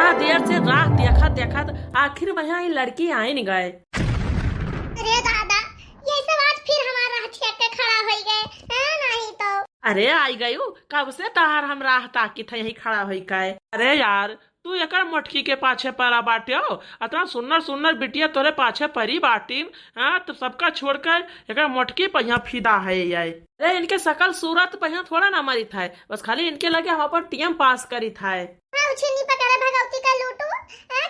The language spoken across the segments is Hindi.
इतना देर से राह देखा देखा आखिर वहाँ ये लड़की आई नहीं गए। अरे दादा, ये सब आज फिर हमारा राह छेड़ के खड़ा हो गए है नहीं तो। अरे आई गई कब से तहार हम राह ताकी था यही खड़ा हुई का। अरे यार तू एक मोटकी के पाछे परा बाटे हो, इतना सुंदर सुंदर बिटिया तोरे पाछे परी बाटी। हाँ तो सबका छोड़कर एक मोटकी पहिया फिदा है ये। अरे इनके सकल सूरत पहिया थोड़ा ना मरी था, बस खाली इनके लगे हम पर टीएम पास करी था। उछिनी पकड़े भगवती का लूटू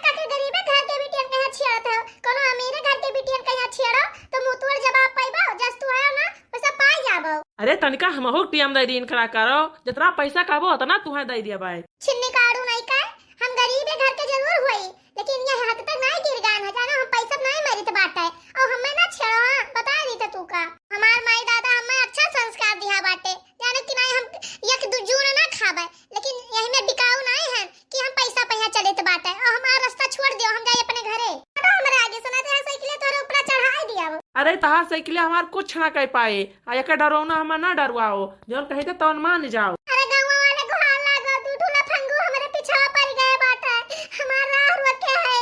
काके गरीब घर के बिटियन कहां छेड़त है, कोनो अमीर घर के बिटियन कहां छेड़ो तो मुतुर जवाब पाइबो, जस तू आयो ना पैसा पाई जाबो। अरे तनिका हमहु टीएम दे दीन करा करो, जितना पैसा काबो उतना तुहे दे दिया भाई। छिन्नी काड़ू नहीं का, हम गरीब घर के जरूर होई, लेकिन ये हद तक नहीं गिर गान है जाना, हम पैसा नहीं मरित बाटे और हमें ना छेड़ो। बता दी त तू का हमार माई दादा हमें अच्छा संस्कार दिया बाटे, जाने कि नहीं हम एक दूजून ना खाबे, लेकिन यही में बिकाऊ नहीं है कि हम पैसा पहिया चलेत बाटे और हमारा रास्ता छोड़ दियो, हम जाए अपने घरे। हटो हमारे आगे सुना ते साइकिल तोरे ऊपर चढ़ाई दिया। अरे तहार साइकिल हमार कुछ ना कह पाए, आ एक डरौना हम ना डरवाओ, जोन कहे तो तौन मान जाओ। अरे गांव वाले को हाल लागो, तू ढूला फंगू हमारे पीछे पड़ गए बाटे, हमारा राह रोके है।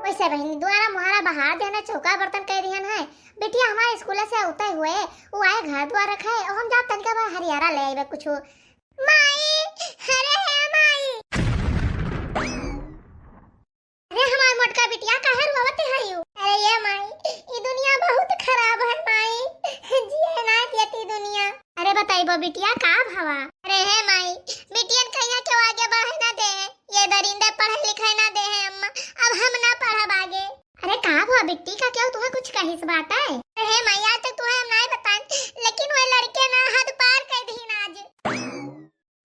वैसे बहनी द्वारा मुहारा बहार देना चौका बर्तन कह रही है। बेटिया हमारे स्कूल से उतरे हुए वो आए घर द्वार रखा है और हम जाब तनका बा हरियारा ले आइबे कुछ। माई अरे है माई, अरे हमार मोटका बिटिया काहे रोवत है यू। अरे ये माई ये दुनिया बहुत खराब है माई, जिए ना देती दुनिया। अरे बताइबो बिटिया का भावा। अरे है माई बिटियन कहिया के आगे बढ़े ना दे, ये दरिंदे पढ़े लिखे ना दे है अम्मा, अब हम ना पढ़ब आगे। अरे का हुआ बिट्टी का, क्या तुम्हें कुछ कहिस बात है। अरे माई आज तक तुम्हें हम नहीं बताएं, लेकिन वो लड़के ना हद पार कर दी ना आज।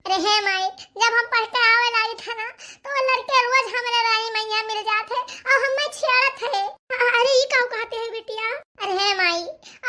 अरे हे माई जब हम पढ़ के आवे लागी था ना तो वो लड़के रोज हमारे रानी मैया मिल जाते और हमें छेड़त है। अरे ये काऊ कहते हैं बिटिया। अरे हे माई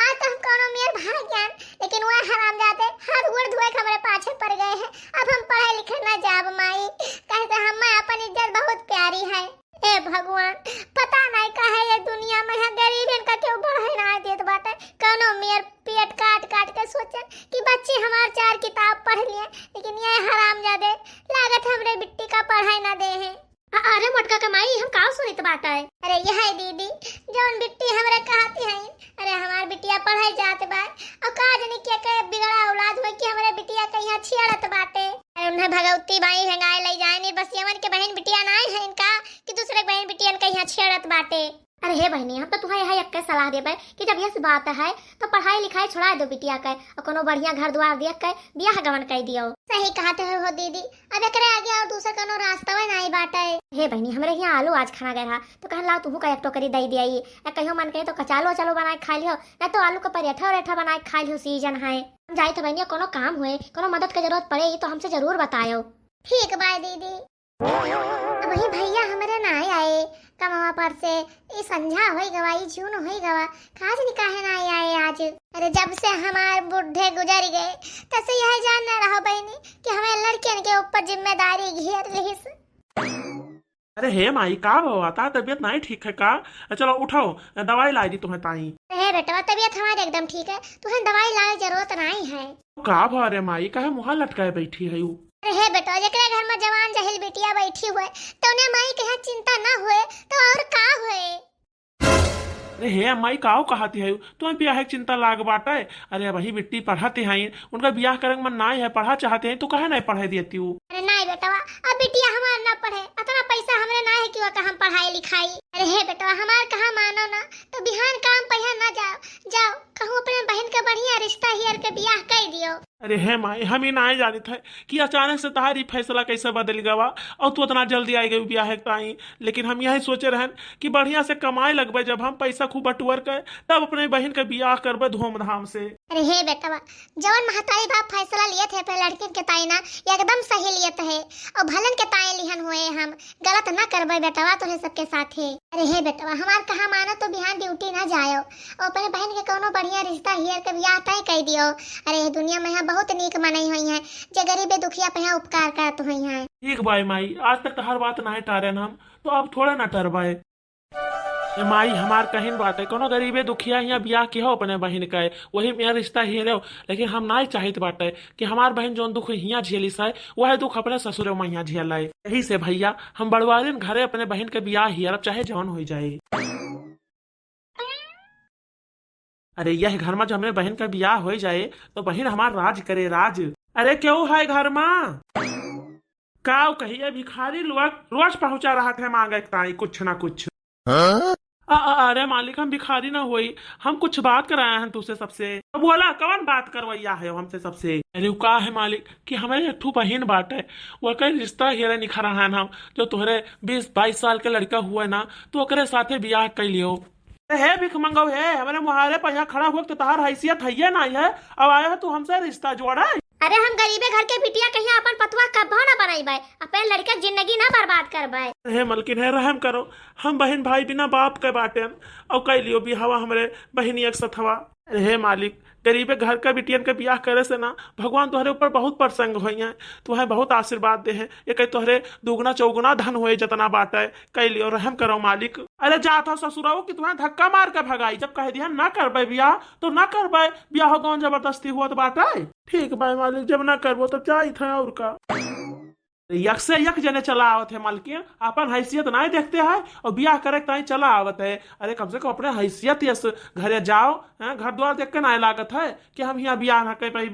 आज तो हम कोनो मेर भाग ज्ञान, लेकिन वो हरामजादे हाथ गोड़ धोए के हमारे पाछे पड़ गए हैं। अब हम पढ़े लिखे ना जाब माई, कहते हमें अपन इज्जत बहुत प्यारी है। हे भगवान पता नहीं काहे ये दुनिया में है गरीब इनका क्यों बढ़े ना देत बाटे, कोनो मेर पेट काट काट के सोचे कि बच्चे हमार 4 किताब पढ़ लिए, लेकिन ये हरामजादे लागत हमरे बिट्टी का पढ़ाई ना दे है। अरे मोटका कमाई हम का सुनित बात है। अरे ये है दीदी जौन बिट्टी हमरे कहती है। अरे हमार बिटिया पढ़ाई जात बा और का जाने के बिगड़ा औलाद होई कि हमरे बिटिया कहिया छेड़त बाटे। अरे उन्हें भगवती बाई हेंगाए ले जाए नहीं, बस यमन के बहन बिटिया नहीं है इनका कि दूसरे बहन बिटियन कहिया छेड़त बाटे। अरे हे बहनी हम तो तुम्हें यह एक सलाह देबे कि जब यह बात है तो पढ़ाई लिखाई छोड़ा दो बिटिया के और कोनो बढ़िया घर द्वार देख के बियाह गवन कर दियो। सही कहते हो दीदी, अब एकरे आगे और दूसरा कोनो रास्ता नहीं बाटे। हे बहनी हमरे यहाँ आलू आज खाना गया तो कहन लाओ तू का एक टोकरी दे दिया, कहियो मन कहे तो कचालो चलो बना के खा लियो, ना तो आलू का पराठा और बना के खा लियो, सीजन है। हम जाए तो बहनिया कोनो काम हुए कोनो मदद की जरूरत पड़े तो हमसे जरूर बतायो। ठीक बाय दीदी। वही भैया हमारे ना आए कमावा पर से ये संझा होई गवाई जून होई गवा खाज निकाहे ना आए आज। अरे जब से हमारे बुढ़े गुजर गए तब से यह जान ना रहा बहनी कि हमें लड़कियन के ऊपर जिम्मेदारी घेर लिहिस। अरे हे माई का हुआ था, तबीयत नहीं ठीक है का? चलो उठाओ दवाई लाई दी तुम्हें ताई। अरे बेटा तबीयत हमारी एकदम ठीक है, तुम्हें दवाई लाने जरूरत नहीं है। का भा रे माई काहे मुहा लटकाए बैठी है यू। अरे हे बेटा जकरे घर में जवान जहिल बिटिया बैठी हुए तो उन्हें माई के चिंता ना हुए तो और का हुए। अरे हे माई काओ कहती है तुम्हें ब्याह की चिंता लाग बाटे। अरे वही बिट्टी पढ़ाते हैं उनका ब्याह करे मन ना है, पढ़ा चाहते हैं तो कहे नहीं पढ़े देती हूँ। अरे नहीं बेटा अब बिटिया हमार ना पढ़े, इतना पैसा हमरे ना है कि वो हम पढ़ाई लिखाई। अरे हे बेटा हमार कहा मानो ना तो बिहान काम पहिया ना जाओ जाओ कहूँ अपने बहन का बढ़िया रिश्ता हियर के ब्याह कर दियो। अरे हे माई हम ही ना जानी थे कि अचानक से तुम्हारी फैसला कैसे बदल गवा और तू इतना जल्दी आई गई ब्याह ताई। लेकिन हम यही सोचे रहन कि बढ़िया से कमाए लगबे, जब हम पैसा खूब बटुअर कर तब अपने बहन का ब्याह करबे धूमधाम से। अरे हे बेटा जवन महतारी बाप फैसला लिए थे पे लड़किन के ताई ना एकदम सही लिए थे और भलन के ताई लिहन हुए, हम गलत ना करबे बेटवा तोहे सबके साथ है। अरे हे बेटवा हमार कहा मानो तो बिहान ड्यूटी ना जायो और अपने बहन के कोनो बढ़िया रिश्ता हियर के ब्याह तय कर दियो। अरे दुनिया में यहाँ बहुत नीक मनई हुई है जे गरीबे दुखिया पे यहाँ उपकार करत हुई है। ठीक बाई माई आज तक तो हर बात ना टारे हम तो अब थोड़ा ना टरबाए। ए माई हमार कहिन बात है कोनो गरीबे दुखिया यहाँ बियाह के हो अपने बहन का वही मेरा रिश्ता ही रहो, लेकिन हम ना चाहत बाटे कि हमार बहन जोन दुख हियाँ झेलिस है वह दुख अपने ससुर में यहाँ झेल है। यही से भैया हम बड़वारिन घरे अपने बहन के बियाह ही अब चाहे जौन हो जाए। अरे यह घर में जब हमने बहन का बियाह हो जाए तो बहन हमार राज करे राज। अरे क्यों है घर में काव कहिए भिखारी रोज पहुंचा रहा था मांगे ताई कुछ ना कुछ। अरे मालिक हम भिखारी ना हुई, हम कुछ बात कराए हैं तुझसे सबसे। अब बोला कौन बात करवैया है हमसे सबसे। अरे का है मालिक कि हमारे एक बहन बात है वो कई रिश्ता हेरे निखरा है हम जो तुहरे 20-22 साल के लड़का हुआ ना तो ओकरे साथे बियाह कर लियो। है भिख मंगो है हमारे मुहारे पर यहाँ खड़ा हुआ तो तार हैसियत है ना है अब आया है तू हमसे रिश्ता जोड़ा। अरे हम गरीबे घर के बिटिया कहिया अपन पतवा कब ना बनाई अपन लड़का जिंदगी ना बर्बाद करबाई। हे मलकिन है रहम करो हम बहन भाई बिना बाप के बाटे और कह लियो भी हवा हमारे बहनी एक सथवा। हे मालिक गरीबे घर का बिटियन के बियाह करे से ना भगवान तुम्हारे ऊपर बहुत प्रसंग हुई है, तुम्हें बहुत आशीर्वाद दे है। ये कहीं तुहरे दुगना चौगुना धन हुए जितना बाटे कह लियो रहम करो मालिक। अरे जात हो ससुराओ कि तुम्हें धक्का मार के भगाई जब कह दिया ना करबे बियाह तो ना करबे बियाह कौन जबरदस्ती हुआ तो बाटे। ठीक भाई मालिक जब ना करबो तो चाहिए था और का यक से यक जने चला आवत है मालकिन अपन हैसियत नहीं देखते हैं और बियाह करे ताई चला आवत है। अरे कम से कम अपने हैसियत यस घरे जाओ घर द्वार देख के ना लागत है कि हम यहाँ बियाह ना कर पाई।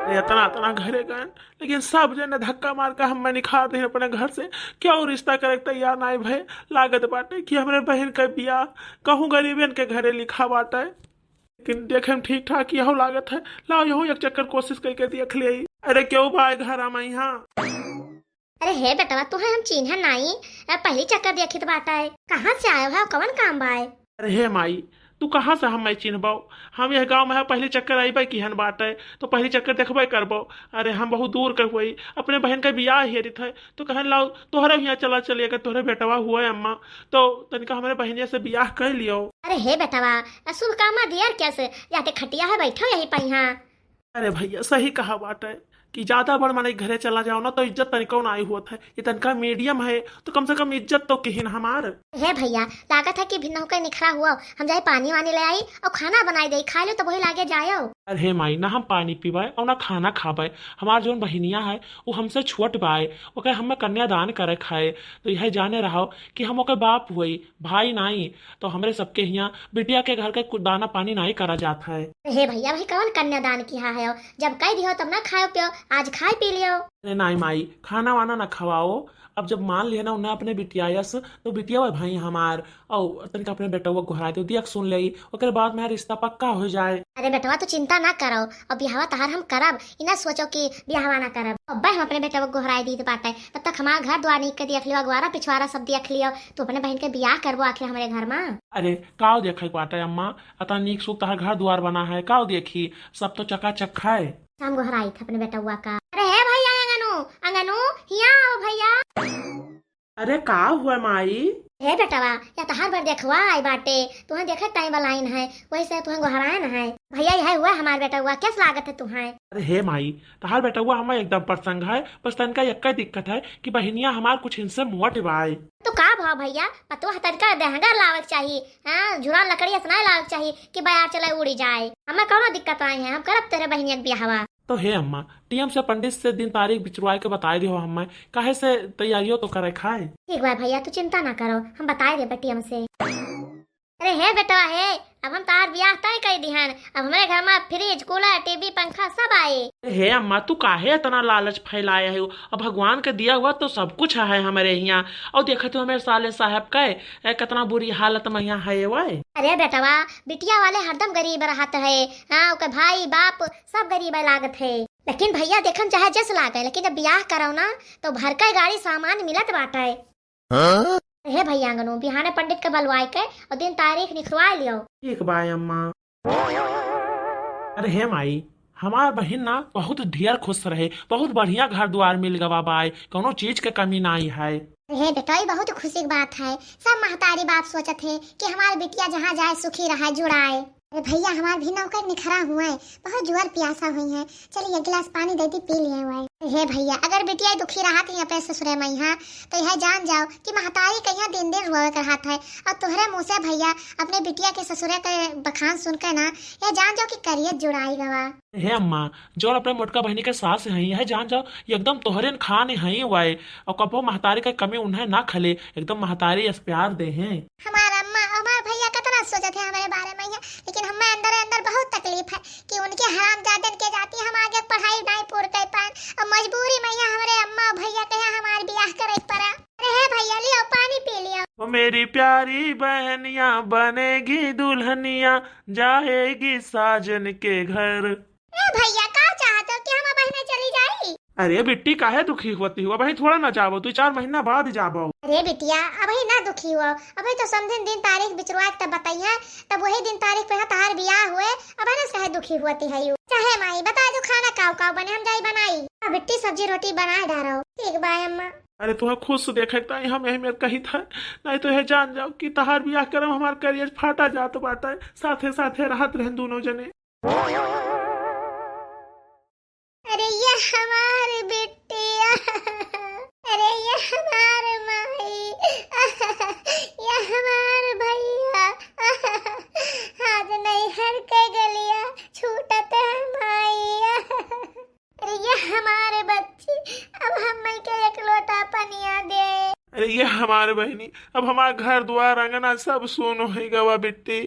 इतना इतना घरे गए लेकिन सब जने धक्का मार कर हम निखार दे अपने घर से क्यों रिश्ता करे तैयार नहीं भय लागत बाटे कि हमारे बहन का बियाह कहूँ गरीबन के घरे लिखा बाटे। लेकिन देखे में ठीक ठाक यहो लागत है लाओ यहो एक चक्कर कोशिश करके देख ले। अरे क्यों भाई घर आमा यहाँ। अरे हे बेटवा तुहे हम चिन्ह नहीं पहली चक्कर देखी तो बाटा है कहाँ से आयो है कौन काम बाय। अरे हे माई तू कहाँ से हम मैं चिन्हबो हम यह गांव में है पहली चक्कर आई की हन बात है तो पहली चक्कर देखबे करबो। अरे हम बहुत दूर के हुई अपने बहन का बियाह हेरी थे तो कहन लाओ तोहरे यहाँ चला चलिए अगर तोहरे बेटवा हुआ है अम्मा तो तनिका हमारे बहनिया से बियाह कर लियो। अरे हे बेटवा शुभ कामा दियर कैसे जाके खटिया है बैठो यही पर यहाँ। अरे भैया सही कहा बात है कि ज्यादा बड़ माने घरे चला जाओ ना तो इज्जत तनिका ना आई हुआ है ये तनिका मीडियम है तो कम से कम इज्जत तो किहिन हमार। हे भैया लागत है कि भिन्न होकर निखरा हुआ हम जाए पानी वानी ले आई और खाना बनाई दे खा लो तो वही लागे जायो। अरे माई ना हम पानी पीवाए और ना खाना खावे हमार जो बहनिया है वो हमसे छोट बाए ओके हमें कन्यादान करे खाए तो यह जाने रहो कि हम ओके बाप हुई भाई नहीं तो हमारे सबके यहाँ बिटिया के घर के दाना पानी नहीं करा जाता है। हे भैया भाई कौन कन्यादान किया है जब कह दियो तब ना खाओ पियो आज खाए पी लियो। अरे नहीं माई खाना वाना ना खवाओ अब जब मान लिया ना उन्हें अपने बिटिया यस तो बिटिया भाई हमार और तनिक अपने बेटा वो घुरा दो दिया सुन ले ओकर बाद में रिश्ता पक्का हो जाए। अरे बेटवा तो चिंता ना करो और बिहावा तहार हम करब इना सोचो कि बिहावा ना करब अब हम अपने बेटा को घुराई दी तो बाटे तब तक हमारा घर द्वार नीक के देख लियो अगवारा पिछवारा सब देख लियो तो अपने बहन के बियाह करबो आखिर हमारे घर में। अरे काव देखे बाटे अम्मा अतः नीक सुख तहार घर द्वार बना है काव देखी सब तो चकाचक है। हम घुराई थे अपने बेटा का। अरे है भैया अंगनू हिया आओ भैया। अरे का हुआ माई हे बेटवा या तहार बार देखवा आई बाटे तुहे देखे टाइम लाइन है वैसे तुहे गोहराए न है भैया यह हुआ हमार बेटा हुआ कैस लागत है तुम्हें। अरे हे माई तहार बेटा हुआ हमारे एकदम प्रसंग है बस तनका एक दिक्कत है कि बहनिया हमार कुछ इनसे मोट बाय तो का भाव भैया पतो तनका देहंगा लावक चाहिए हाँ झुरा लकड़ी इतना लावक चाहिए कि बयार चले उड़ी जाए हमें कौन दिक्कत आई है हम करब तेरे बहनिया के बियाहवा। तो हे अम्मा टीएम से पंडित से दिन तारीख बिचरवाए के बताए दियो हमें काहे से तैयारियों तो करे खाए। ठीक बा भैया तू चिंता ना करो हम बताए दे टीएम से। अरे हे बेटा है अब हम तार ब्याह तय कर दिहन अब हमारे घर में फ्रिज कूलर टीवी पंखा सब आए। हे अम्मा तू काहे इतना लालच फैलाया है अब भगवान के दिया हुआ तो सब कुछ है हमारे यहाँ और देखा तो हमारे साले साहब का कितना बुरी हालत में यहाँ है वो। अरे बेटवा बिटिया वाले हरदम गरीब रहत है हाँ ओके भाई बाप सब गरीब लागत है लेकिन भैया देखन चाहे जस लागे लेकिन जब ब्याह करो ना तो भर का गाड़ी सामान मिलत बाटा है। हे भैया अंगनू बिहाने पंडित के बलवाए के और दिन तारीख निखरवा लियो। ठीक बाय अम्मा। अरे हे माई हमार बहन ना बहुत ढेर खुश रहे बहुत बढ़िया घर द्वार मिल गवा बाय कोनो चीज के कमी नहीं है। हे बेटा बहुत खुशी की बात है सब महतारी बाप सोचत है कि हमारे बिटिया जहाँ जाए सुखी रहा जुड़ाए। अरे भैया हमारे भी नौकर निखरा हुआ है बहुत जुआर प्यासा हुई है चलिए एक गिलास पानी दे दी पी लिए हुआ है। हे भैया, अगर बिटिया दुखी रहा थी अपने ससुरे में यहाँ, तो यह जान जाओ कि महतारी कहीं दिन दिन रोए कर हाथ है। और तुहरे मुँह से भैया अपने बिटिया के ससुरे के बखान सुनकर ना, यह जान जाओ कि करियत जुड़ाई गवा। हे अम्मा, जो अपने मोटका बहनी के सास हैं, यह जान जाओ एकदम तोहरे खान हैं वाए, और कबो महतारी का कमी उन्हें ना खले, एकदम महतारी अस प्यार दे हैं। हमारा अम्मा हमारे भैया कितना सोचते हैं हमारे बारे में है, लेकिन हमें अंदर अंदर बहुत तकलीफ है कि उनके हरामजादन के जाती हम आगे पढ़ाई नहीं पूरी कर पाए, और मजबूरी में हमारे अम्मा भैया कहे हमारे ब्याह करे पड़ा। अरे भैया लियो पानी पी लियो। वो मेरी प्यारी बहनिया बनेगी दुल्हनिया, जाएगी साजन के घर। भैया का चाहते हो कि हम बहने चली जाई? अरे बिट्टी काहे दुखी होती हुआ भाई, थोड़ा ना जाबो, तू 4 महीना बाद जाबो। अरे बिटिया अभी ना दुखी हुआ, अभी तो समझिन दिन तारीख बिचरवा तब बताइए, तब वही दिन तारीख पे तार ब्याह हुए, अब ना सहे दुखी होती है। चाहे माई बता दो खाना काव काव बने, हम जाई बनाई। बिट्टी सब्जी रोटी बनाए डालो। ठीक बाय अम्मा। अरे तुम्हें खुद से देखता हम यही मेरे कही था, नहीं तो यह जान जाओ कि तहार ब्याह करम हमार करियर फाटा जात बाटा है, साथे साथे राहत रहन दोनों जने। अरे ये हमारी बिटिया, अरे ये हमारे माई, ये हमारे भैया, आज नहीं हर के गलिया छूटते हैं माई। अरे ये हमारे बच्चे, अब हम मई के एक लोटा पनिया दे। अरे ये हमारे बहनी, अब हमारा घर द्वार अंगना सब सुन हो गवा बिट्टी,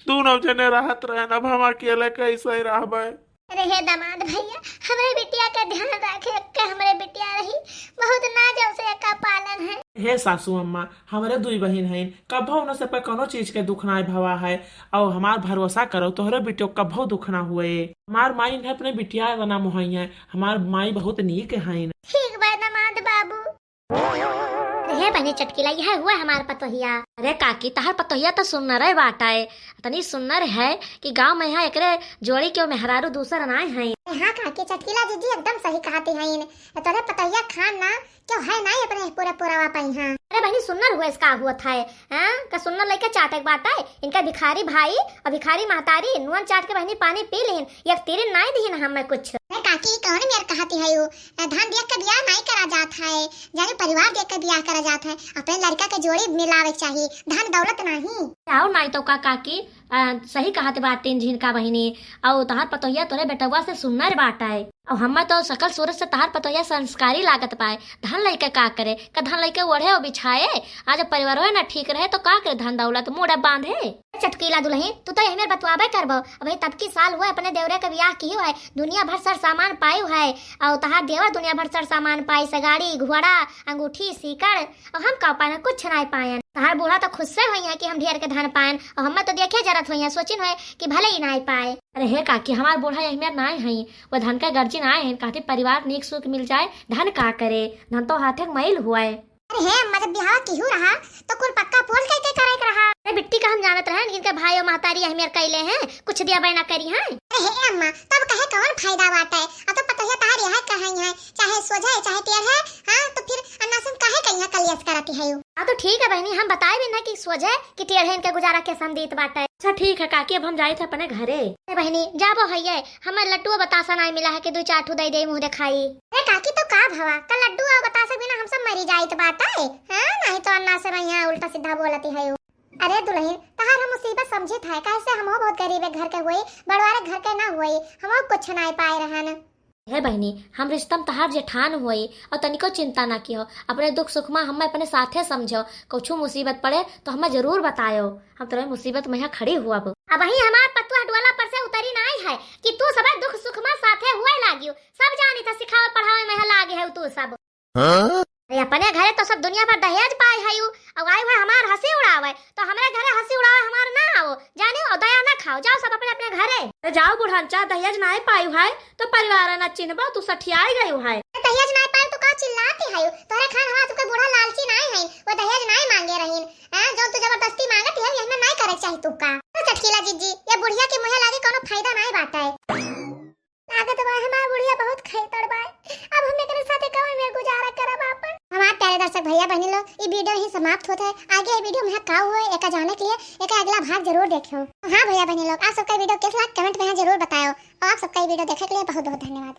दोनों जने राहत रहन, अब हम अकेले कैसे ही रहबे। अरे हे दामाद भैया, हमारे बिटिया का ध्यान रखे, के हमारे बिटिया रही बहुत नाजो से का पालन है। हे सासू अम्मा, हमारे 2 बहन हैं, कभो उन से पे कोनो चीज के दुख ना भवा है, और हमार भरोसा करो तोहरे बिटियो कभो दुख ना हुए। हमार माई ने अपने बिटिया का नाम हुई है, हमार माई बहुत नीक है। ठीक बा दामाद बाबू। हे बहनी चटकीला, यह हुआ हमार पतोहिया। अरे काकी, तहार पतोहिया तो सुन्नर है बाटा है, तनी सुन्नर है कि गांव में यहाँ एकरे जोड़ी के मेहरारू दूसर नाय है। हाँ काकी चटकीला दीदी एकदम सही कहती है। तोरे पतोहिया खान ना क्यों है ना अपने पूरा पूरा वापाई। हाँ अरे बहनी सुन्नर हुआ इसका हुआ था, का सुन्नर लेके चाटे बाटा है, इनका भिखारी भाई और भिखारी महतारी नुअन चाट के बहनी पानी पी लेन, या तेरे नाई दी हमें कुछ। काकी कौन मेरे कहती है यू, धन देख के ब्याह नहीं करा जाता है, जाने परिवार देख के ब्याह करा जाता है, अपने लड़का के जोड़ी मिलावे चाहिए, धन दौलत नहीं। और नहीं तो का काकी सही कहत बात तीन झिनका बहिनी, और तहार पतोहिया तोरे बेटवा से सुन्नर बाटा है, और हमें तो सकल सूरत से तहार पतोहिया संस्कारी लागत पाए। धन लइके का करे, का धन लइके ओढ़े और बिछाए, आज परिवार हो ना ठीक रहे तो का करे, धन दौलत मोड़ा बांधे। चटकीला दुल्हन तू तो यही बतवाबे करबो, अभी तब की साल हुए अपने देवरे के ब्याह की है, दुनिया भर सर सामान पाई है, और तहार देवर दुनिया भर सर सामान पाई से, गाड़ी घोड़ा अंगूठी सीकड़, और हम का पाए कुछ नहीं पाए। तहार बूढ़ा तो खुद से हुई है कि हम ढेर के धन पाए, और हमें तो देखे जरूरत हुई है, सोचिन है कि भले ही नहीं पाए। अरे हे काकी, हमार बूढ़ा यही मेर नाय है, वो धन का गर्जी नाय है, कहते परिवार नीक सुख मिल जाए, धन का करे, धन तो हाथे मैल हुआ है। अरे हे मतलब ब्याह क्यों रहा तो कुल पक्का पोल के करे रहा। अरे बिट्टी का हम जानत रहे, इनके भाई और महतारी यही मेर कैले हैं, कुछ दिया बैना करी है। अरे हे अम्मा तब कहे कौन फायदा बात है, अब तो पता है तहार यह कहां है, चाहे सोझा है चाहे टेढ़ है, हां तो फिर अन्नासन काहे कहिया कलियस करती है। हाँ तो ठीक है बहनी, हम बताए भी ना कि सोझे कि टेढ़े इनके गुजारा के संदीत बाटा है। अच्छा ठीक है काकी, अब हम जाए थे अपने घरे। बहनी जाबो है, हमें लड्डू बतासा नहीं मिला है कि 2-4 ठू दे मुंह दिखाई। अरे काकी तो का भवा का लड्डू और बतासा बिना हम सब मरी जाइत बाटा है, हां नहीं तो अन्ना से यहाँ उल्टा सीधा बोलती है। अरे दुल्हन तहार हम मुसीबत समझे था, कैसे हम बहुत गरीब घर के हुए, बड़वारे घर के ना हुए, हम कुछ नहीं पाए रहन। हे बहनी, हम रिश्तम तहार जेठान हुई, और तनिको चिंता ना कियो, अपने दुख सुख में हमें अपने साथे समझो, कुछ मुसीबत पड़े तो हमें जरूर बतायो, हम तुम्हें मुसीबत में यहाँ खड़ी हुआ। अब वही हमार पतुआ डोला पर से उतरी नहीं है कि तू सब दुख सुख में साथे हुए लागियो, सब जानी था सिखावे पढ़ावे में लागे है तू सब। अरे अपने घरे तो सब दुनिया भर दहेज पाए है, और आए हुए हमार हंसी उड़ावे, तो हमारे घरे हंसी उड़ावे हमार ना आओ, जाने और दया ना खाओ, जाओ सब अपने अपने घरे। अरे जाओ बुढ़ानचा, दहेज ना पाई है तो परिवार ना चिन्हबो, तू सठियाई गई है। दहेज नहीं पाए तो का चिल्लाती है, तोरे खान हुआ तुके बूढ़ा लालची नहीं है, वो दहेज नहीं मांगे रहीन, हां जो तू जबरदस्ती मांगत है यही नहीं करे चाहिए तू का। तो चटकीला जीजी ये बुढ़िया के मुंह लागे कोनो फायदा नहीं बाटा है, लागत बा हमार बुढ़िया बहुत खैतड़ बा, अब हम एकरे साथे कौन में गुजारा करब अपन। हमार प्यारे दर्शक भैया बहनी लोग, ये वीडियो ही समाप्त होता है, आगे ये वीडियो में का हुआ एका जाने के लिए एक अगला भाग जरूर देखियो। हां भैया बहनी लोग, आप सबका वीडियो कैसा लगा कमेंट में जरूर बताओ, और आप सबका वीडियो देखने के लिए बहुत बहुत धन्यवाद।